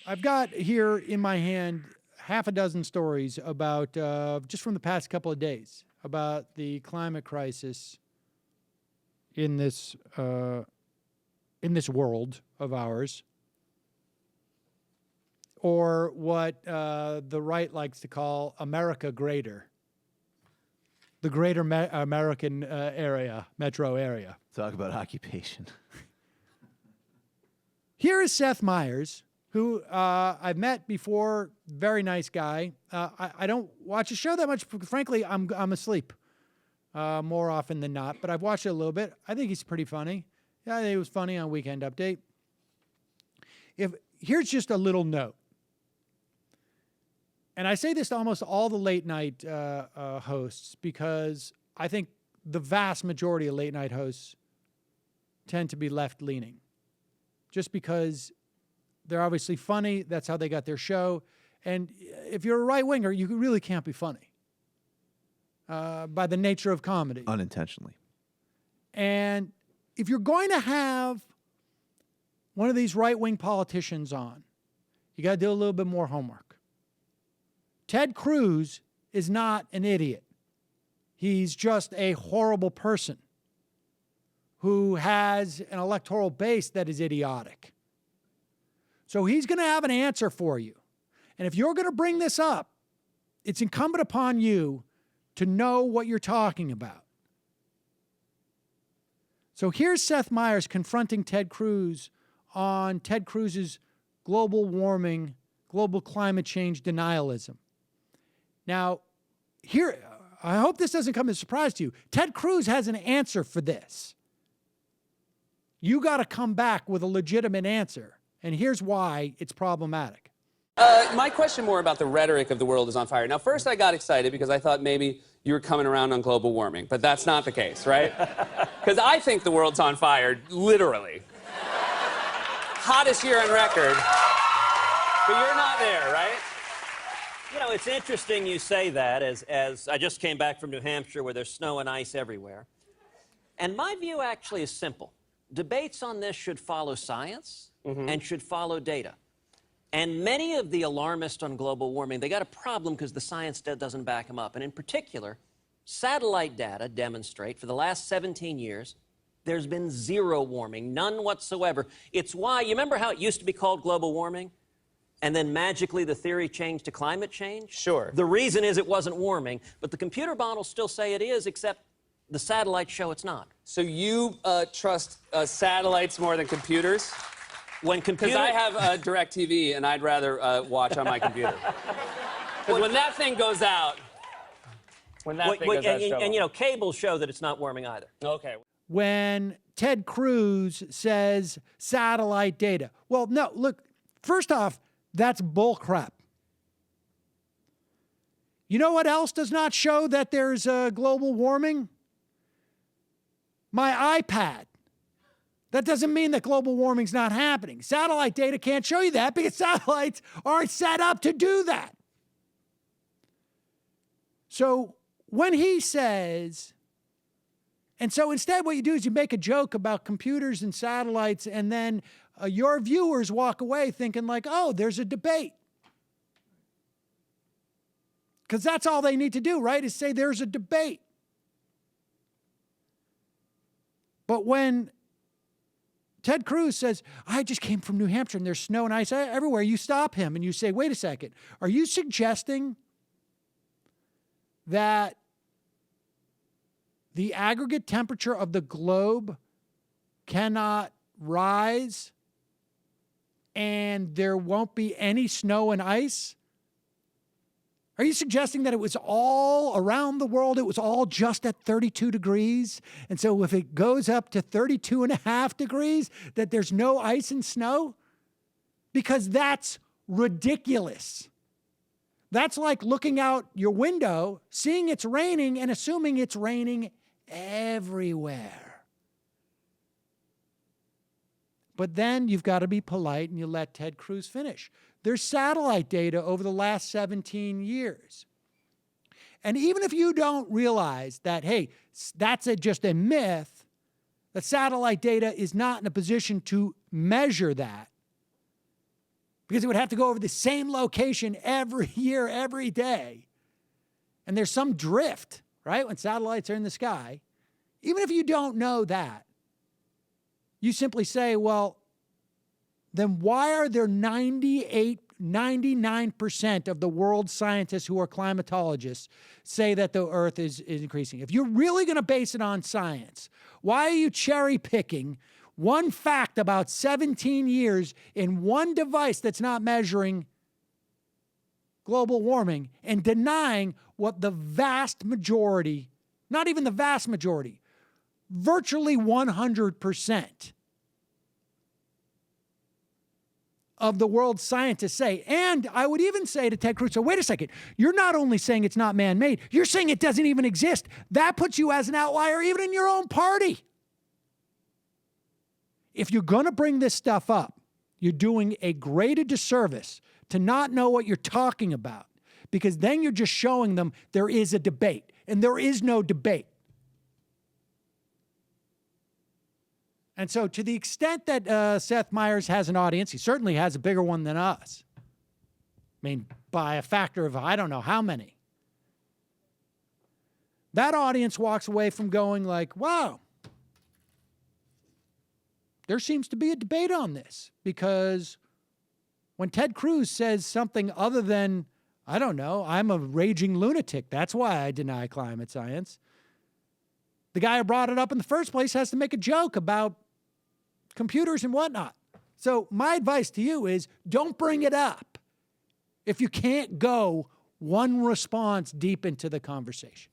I've got here in my hand half a dozen stories about, just from the past couple of days, about the climate crisis in this world of ours, or what the right likes to call America Greater, the greater American metro area. Talk about occupation. Here is Seth Meyers, who I've met before. Very nice guy. I don't watch the show that much. Frankly, I'm asleep more often than not, but I've watched it a little bit. I think he's pretty funny. Yeah, I think it was funny on Weekend Update. Here's just a little note. And I say this to almost all the late night hosts, because I think the vast majority of late night hosts tend to be left-leaning. Just because they're obviously funny, that's how they got their show. And if you're a right-winger, you really can't be funny by the nature of comedy. Unintentionally. And if you're going to have one of these right-wing politicians on, you got to do a little bit more homework. Ted Cruz is not an idiot. He's just a horrible person who has an electoral base that is idiotic. So he's going to have an answer for you. And if you're going to bring this up, it's incumbent upon you to know what you're talking about. So here's Seth Meyers confronting Ted Cruz on Ted Cruz's global warming, global climate change denialism. Now, here, I hope this doesn't come as a surprise to you. Ted Cruz has an answer for this. You got to come back with a legitimate answer. And here's why it's problematic. My question more about the rhetoric of the world is on fire. Now, first I got excited because I thought maybe you were coming around on global warming, but that's not the case, right? Because I think the world's on fire, literally. Hottest year on record, but you're not there, right? You know, it's interesting you say that, as I just came back from New Hampshire where there's snow and ice everywhere. And my view actually is simple. Debates on this should follow science and should follow data. And many of the alarmists on global warming, they got a problem because the science doesn't back them up. And in particular, satellite data demonstrate for the last 17 years, there's been zero warming, none whatsoever. It's why, you remember how it used to be called global warming? And then magically the theory changed to climate change? Sure. The reason is it wasn't warming, but the computer models still say it is, except the satellites show it's not. So you trust satellites more than computers? Because I have DirecTV, and I'd rather watch on my computer. Because when that thing goes out, and you know, cables show that it's not warming either. Okay. When Ted Cruz says satellite data, well, no, look, first off, that's bull crap. You know what else does not show that there's global warming? My iPad. That doesn't mean that global warming's not happening. Satellite data can't show you that because satellites aren't set up to do that. So when he says, and so instead what you do is you make a joke about computers and satellites, and then your viewers walk away thinking like, oh, there's a debate. Because that's all they need to do, right, is say there's a debate. But when Ted Cruz says, I just came from New Hampshire and there's snow and ice everywhere, you stop him and you say, wait a second, are you suggesting that the aggregate temperature of the globe cannot rise and there won't be any snow and ice? Are you suggesting that it was all around the world, it was all just at 32 degrees? And so if it goes up to 32.5 degrees, that there's no ice and snow? Because that's ridiculous. That's like looking out your window, seeing it's raining, and assuming it's raining everywhere. But then you've got to be polite and you let Ted Cruz finish. There's satellite data over the last 17 years. And even if you don't realize that, hey, that's just a myth, that satellite data is not in a position to measure that, because it would have to go over the same location every year, every day. And there's some drift, right, when satellites are in the sky. Even if you don't know that, you simply say, well, then why are there 99% of the world's scientists who are climatologists say that the Earth is increasing? If you're really going to base it on science, why are you cherry picking one fact about 17 years in one device that's not measuring global warming and denying what the vast majority, not even the vast majority, virtually 100% of the world's scientists say? And I would even say to Ted Cruz, so wait a second, you're not only saying it's not man-made, you're saying it doesn't even exist. That puts you as an outlier even in your own party. If you're going to bring this stuff up, you're doing a greater disservice to not know what you're talking about, because then you're just showing them there is a debate, and there is no debate. And so to the extent that Seth Meyers has an audience, he certainly has a bigger one than us. I mean, by a factor of I don't know how many. That audience walks away from going like, wow, there seems to be a debate on this, because when Ted Cruz says something other than, I don't know, I'm a raging lunatic, that's why I deny climate science, the guy who brought it up in the first place has to make a joke about computers and whatnot. So my advice to you is don't bring it up if you can't go one response deep into the conversation.